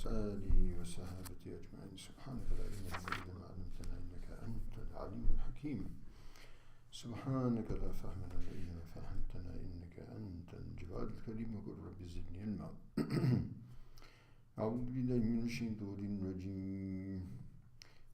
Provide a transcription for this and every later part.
آله وصحابته أجمعين سبحانك لا علم لنا إلا ما علمتنا إنك أنت العليم الحكيم سبحانك لا فهم لنا إلا ما فهمتنا إنك أنت الجواد الكريم وقل رب زدني علما أعوذ بالله من الشيطان الرجيم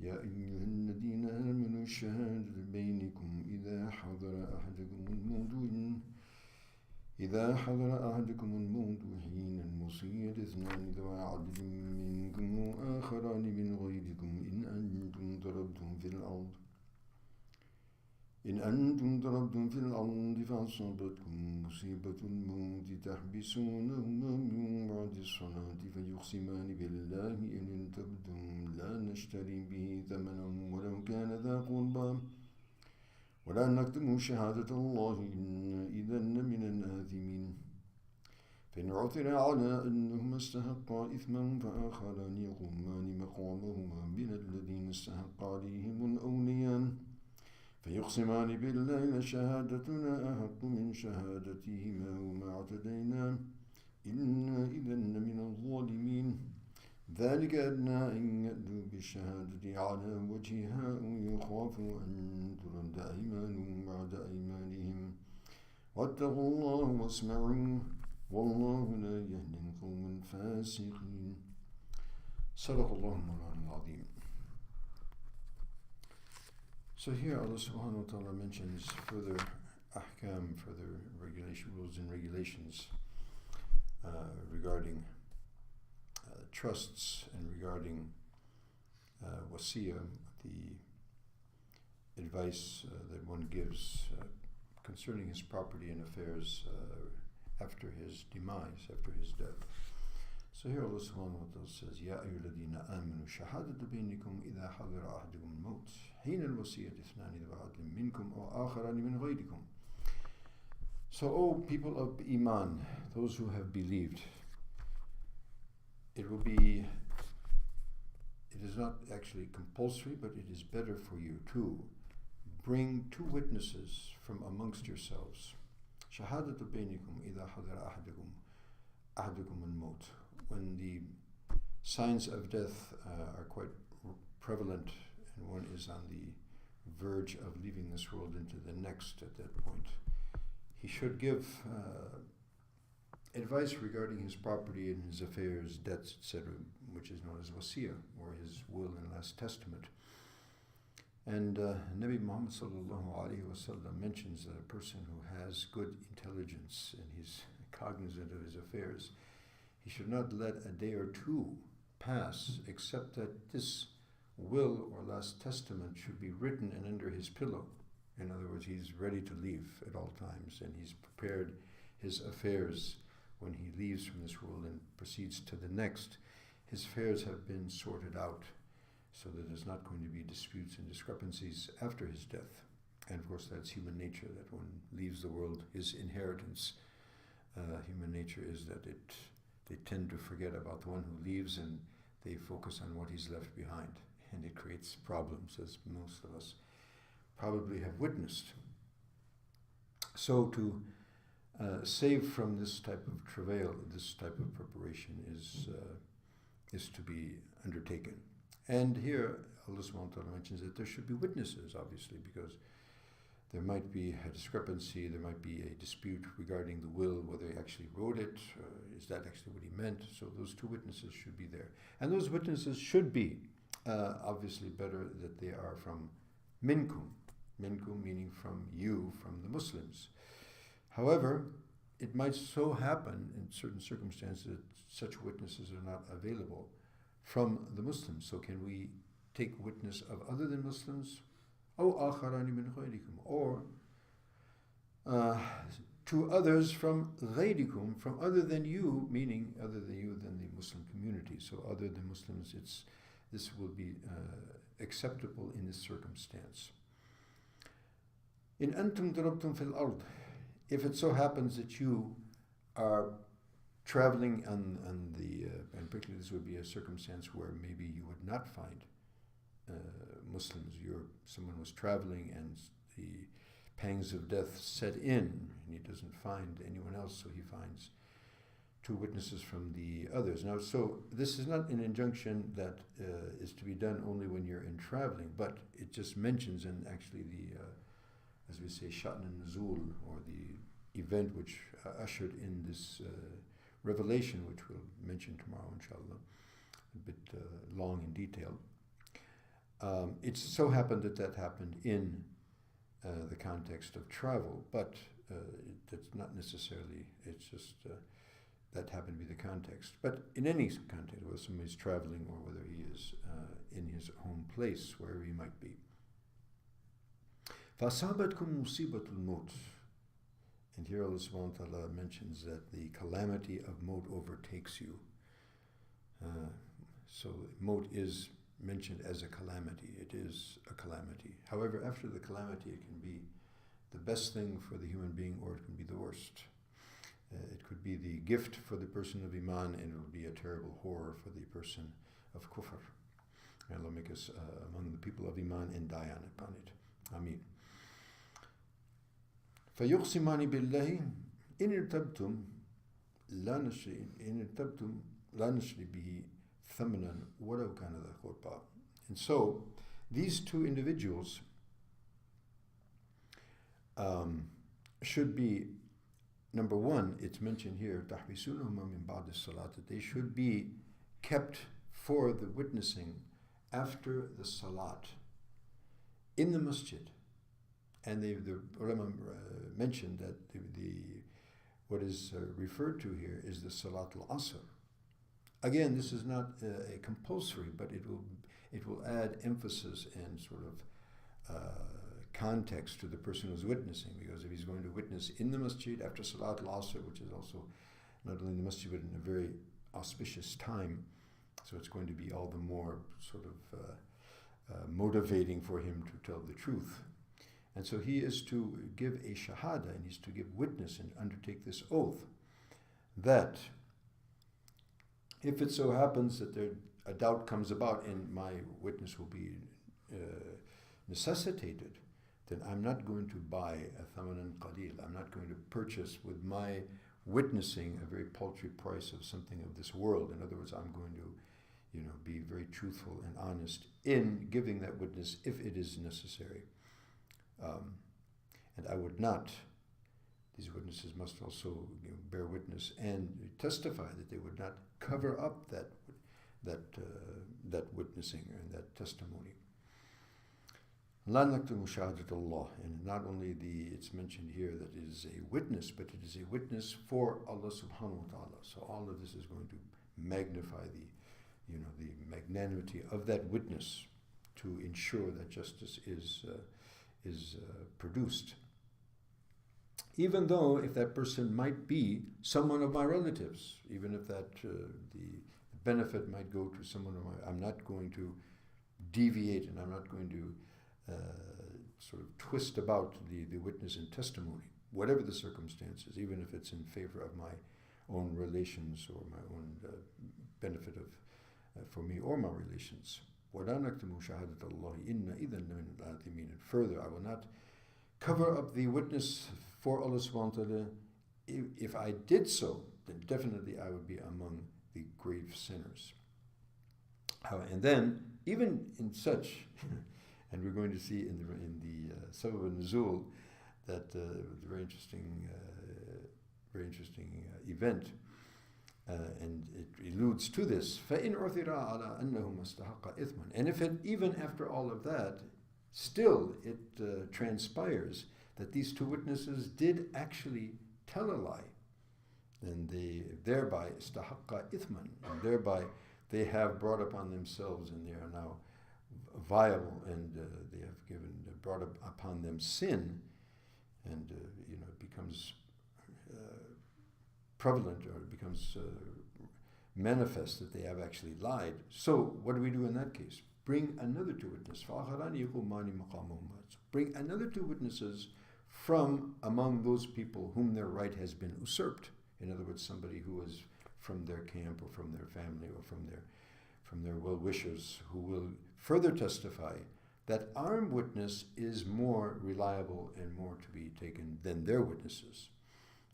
يا أيها الذين آمنوا الشهادة بينكم إذا حضر أحدكم الموت حين الوصية اثنان ذوى عدل منكم وآخران من غيركم إن أنتم ضربتم في الأرض فأصابتكم مصيبة الموت تحبسونهما من بعد الصلاة فيقسمان بالله إن ارتبتم لا نشتري به ثمنا ولو كان ذا قربى ولا نكتم شهادة الله إذا من الآثمين فإن عثر على أنهما استحقا إثما فآخران يقومان مقامهما من الذين استحق عليهم الأوليان فيقسمان بالله لشهادتنا أحق من شهادتهما وما اعتدينا إنا إذا من الظالمين ذلك أدنى أن يأتوا بالشهادة على وجهها أو يخافوا أن ترد أيمان بعد أيمانهم واتقوا الله واسمعوا والله لا يهدي القوم الفاسقين صدق الله مولانا العظيم. So here Allah subhanahu wa ta'ala mentions further ahkam, further rules and regulations regarding trusts and regarding wasiyah, the advice that one gives concerning his property and affairs after his demise, after his death. So here Allah subhanahu wa ta'ala says, Ya ayyuhalladhina amanu shahadatu bainakum idha hadara ahadukum al-maut hina al-wasiyyati ithnani dhawa adlin minkum aw akharani min ghayrikum. So, O people of Iman, those who have believed, it is not actually compulsory, but it is better for you to bring two witnesses from amongst yourselves. Shahadatu bainakum idha hadara ahadukum al-maut. When the signs of death are quite prevalent and one is on the verge of leaving this world into the next at that point, he should give advice regarding his property and his affairs, debts, etc., which is known as wasiyah, or his will and last testament. And Nabi Muhammad sallallahu alaihi wasallam mentions that a person who has good intelligence and he's cognizant of his affairs, he should not let a day or two pass except that this will or last testament should be written and under his pillow. In other words, he's ready to leave at all times, and he's prepared his affairs when he leaves from this world and proceeds to the next. His affairs have been sorted out so that there's not going to be disputes and discrepancies after his death. And of course, that's human nature, that one leaves the world, his inheritance. Human nature is that they tend to forget about the one who leaves and they focus on what he's left behind. And it creates problems, as most of us probably have witnessed. So to save from this type of travail, this type of preparation is to be undertaken. And here Allah subhanahu wa ta'ala mentions that there should be witnesses, obviously, because there might be a discrepancy, there might be a dispute regarding the will, whether he actually wrote it, is that actually what he meant? So those two witnesses should be there. And those witnesses should be obviously better that they are from minkum. Minkum meaning from you, from the Muslims. However, it might so happen in certain circumstances that such witnesses are not available from the Muslims. So can we take witness of other than Muslims? Or to others from ghayrikum, from other than you, meaning other than you than the Muslim community. So other than Muslims, this will be acceptable in this circumstance. In antum darabtum fil ard, if it so happens that you are traveling on the, and particularly this would be a circumstance where maybe you would not find Muslims. Someone was traveling and the pangs of death set in and he doesn't find anyone else, so he finds two witnesses from the others. Now, so this is not an injunction that is to be done only when you're in traveling, but it just mentions, and actually the, as we say, Sha'n al-Nuzul, or the event which ushered in this revelation, which we'll mention tomorrow, inshallah, a bit long in detail. It so happened that happened in the context of travel, but that's not necessarily, it's just that happened to be the context. But in any context, whether somebody's traveling or whether he is in his own place, wherever he might be. فَأَصَابَتْكُمْ مُصِيبَةُ الْمَوْتِ. And here Allah subhanahu wa ta'ala mentions that the calamity of maut overtakes you. So maut is mentioned as a calamity. It is a calamity. However, after the calamity, it can be the best thing for the human being, or it can be the worst. It could be the gift for the person of Iman, and it will be a terrible horror for the person of Kufr. And Allah make us among the people of Iman and die upon it. Ameen. فَيُقْسِمَانِ بِاللَّهِ إِنِ ارْتَبْتُمْ لَا نَشْرِ بِهِ ثَمَنًا وَلَوْ كَانَ ذَا قُرْبَى. And so, these two individuals should be, number one, it's mentioned here, تَحْبِسُونَهُمَا مِنْ بَعْدِ الصَّلَاةِ, that they should be kept for the witnessing after the salat in the masjid. And the ulama mentioned that what is referred to here is the Salat al-Asr. Again, this is not a compulsory, but it will add emphasis and sort of context to the person who's witnessing, because if he's going to witness in the masjid after Salat al-Asr, which is also not only in the masjid but in a very auspicious time, so it's going to be all the more sort of motivating for him to tell the truth. And so he is to give a shahada, and he's to give witness and undertake this oath that if it so happens that a doubt comes about and my witness will be necessitated, then I'm not going to buy a thamanan qalil. I'm not going to purchase with my witnessing a very paltry price of something of this world. In other words, I'm going to, be very truthful and honest in giving that witness if it is necessary. And I would not, these witnesses must also bear witness and testify that they would not cover up that witnessing and that testimony. And not only it's mentioned here that it is a witness, but it is a witness for Allah subhanahu wa ta'ala. So all of this is going to magnify the magnanimity of that witness to ensure that justice is produced. Even though if that person might be someone of my relatives, even if that the benefit might go to someone of I'm not going to deviate, and I'm not going to sort of twist about the witness and testimony, whatever the circumstances, even if it's in favor of my own relations or my own benefit for me or my relations. And further, I will not cover up the witness for Allah subhanahu wa ta'ala. If I did so, then definitely I would be among the grave sinners. And then, even in such, and we're going to see in the Sabab al-Nuzul that very interesting event, and it alludes to this. فَإِنْ عُثِرَ عَلَىٰ أَنَّهُمَا اسْتَحَقَّ إِثْمًا. And if even after all of that, still it transpires that these two witnesses did actually tell a lie, then they thereby استحق إثما, and thereby they have brought upon themselves, and they are now viable, and they have brought upon them sin, and it becomes prevalent, or it becomes manifest that they have actually lied. So what do we do in that case? Bring another two witnesses. Bring another two witnesses from among those people whom their right has been usurped. In other words, somebody who is from their camp or from their family or from their well-wishers, who will further testify that our witness is more reliable and more to be taken than their witnesses.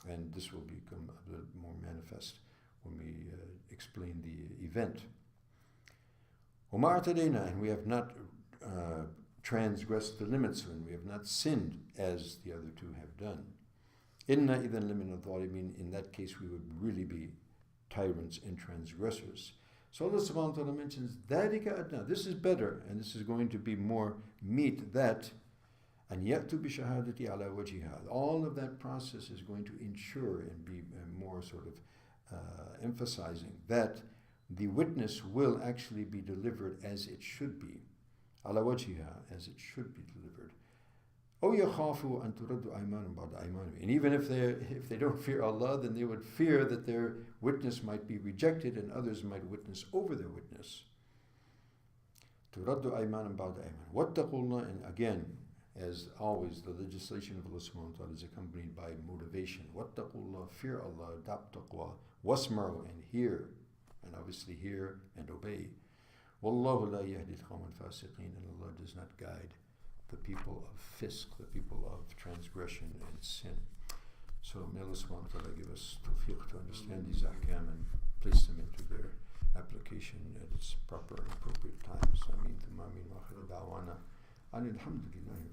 And this will become a little more manifest when we explained the event. وَمَا اعْتَدَيْنَا, and we have not transgressed the limits, and we have not sinned as the other two have done. إِنَّا إِذًا لَمِنَ الظَّالِمِينَ, in that case we would really be tyrants and transgressors. So Allah subhanahu wa ta'ala mentions, ذَلِكَ أَدْنَى, this is better, and this is going to be more meat, that أَنْ يَأْتُوا بِشَهَادَةِ عَلَى وَجْهِهَا. All of that process is going to ensure and be more sort of emphasizing that the witness will actually be delivered as it should be. عَلَى وَجْهِهَا, as it should be delivered. أَوْ يَخَافُوا أَن تُرَدُّ أَيْمَانٌ بَعْدَ أَيْمَانِهِمْ. And even if they don't fear Allah, then they would fear that their witness might be rejected and others might witness over their witness. تُرَدُّ أَيْمَانٌ بَعْدَ أَيْمَانٍ وَاتَّقُوا اللَّهَ. And again, as always, the legislation of Allah subhanahu wa ta'ala is accompanied by motivation. وَاتَّقُوا اللَّهَ, fear Allah, adapt taqwa, وَاسْمَعُوا, and hear, and obviously hear and obey. وَاللَّهُ لَا يَهْدِي الْقَوْمَ الْفَاسِقِينَ, and Allah does not guide the people of fisk, the people of transgression and sin. So may Allah subhanahu wa ta'ala give us tawfiq to understand these ahkam and place them into their application at its proper and appropriate times. Ameen. Thumma ameen. Wa akhir da'wana. Alhamdulillah.